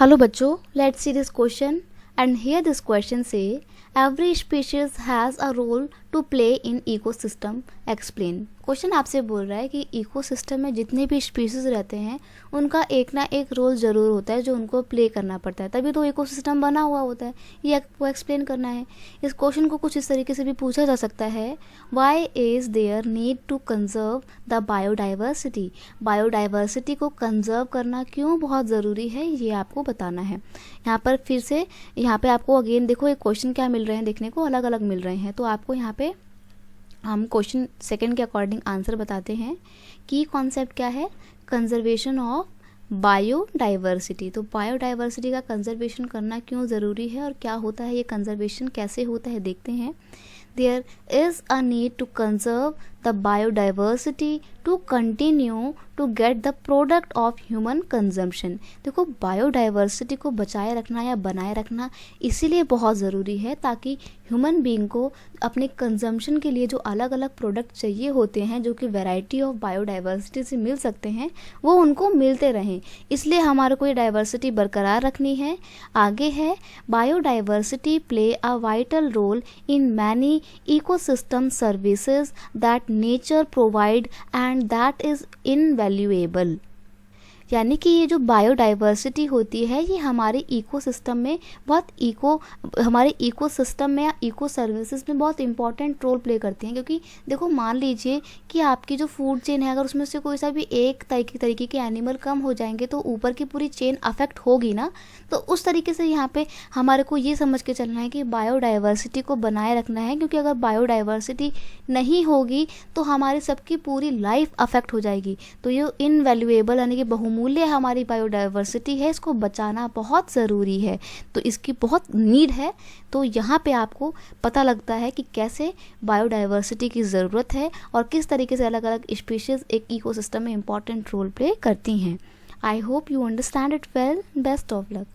Hello बच्चों, let's see this question and here this question say every species has a role to play in ecosystem. Explain. Question आपसे बोल रहा है कि ecosystem में जितने भी स्पीशीज़ रहते हैं उनका एक ना एक रोल ज़रूर होता है जो उनको प्ले करना पड़ता है, तभी तो इकोसिस्टम बना हुआ होता है। ये आपको एक्सप्लेन करना है। इस क्वेश्चन को कुछ इस तरीके से भी पूछा जा सकता है, why is there need to conserve the biodiversity. Biodiversity को कंजर्व करना क्यों बहुत ज़रूरी है, ये आपको बताना है। यहाँ पर फिर से यहाँ पे आपको अगेन देखो एक क्वेश्चन क्या मिल रहे हैं, देखने को अलग अलग मिल रहे हैं। तो आपको यहाँ पे हम क्वेश्चन सेकंड के अकॉर्डिंग आंसर बताते हैं। की कॉन्सेप्ट क्या है, कंजर्वेशन ऑफ बायोडाइवर्सिटी। तो बायोडाइवर्सिटी का कंजर्वेशन करना क्यों ज़रूरी है और क्या होता है, ये कंजर्वेशन कैसे होता है देखते हैं। There is a need to conserve the biodiversity to continue to get the product of human consumption. देखो बायोडाइवर्सिटी को बचाए रखना या बनाए रखना इसीलिए बहुत ज़रूरी है ताकि ह्यूमन बीइंग को अपने कंजम्पशन के लिए जो अलग अलग प्रोडक्ट चाहिए होते हैं, जो कि वैरायटी ऑफ बायोडाइवर्सिटी से मिल सकते हैं, वो उनको मिलते रहें। इसलिए हमारे को ये डाइवर्सिटी बरकरार रखनी है। आगे है biodiversity play a vital role in many ecosystem services that nature provide and that is invaluable. यानी कि ये जो बायोडाइवर्सिटी होती है ये हमारे इकोसिस्टम में हमारे इकोसिस्टम में या इको सर्विसेज में बहुत इंपॉर्टेंट रोल प्ले करती हैं। क्योंकि देखो मान लीजिए कि आपकी जो फूड चेन है, अगर उसमें से कोई सा भी एक तरीके के एनिमल कम हो जाएंगे तो ऊपर की पूरी चेन अफेक्ट होगी ना। तो उस तरीके से यहाँ पे हमारे को ये समझ के चलना है कि बायोडाइवर्सिटी को बनाए रखना है, क्योंकि अगर बायोडाइवर्सिटी नहीं होगी तो हमारी सबकी पूरी लाइफ अफेक्ट हो जाएगी। तो ये इनवैल्यूएबल यानी कि बहुमूल्य हमारी बायोडाइवर्सिटी है, इसको बचाना बहुत ज़रूरी है। तो इसकी बहुत नीड है। तो यहाँ पे आपको पता लगता है कि कैसे बायोडाइवर्सिटी की ज़रूरत है और किस तरीके से अलग अलग स्पीशीज़ एक इकोसिस्टम में इम्पॉर्टेंट रोल प्ले करती हैं। I hope you understand it well. Best of luck.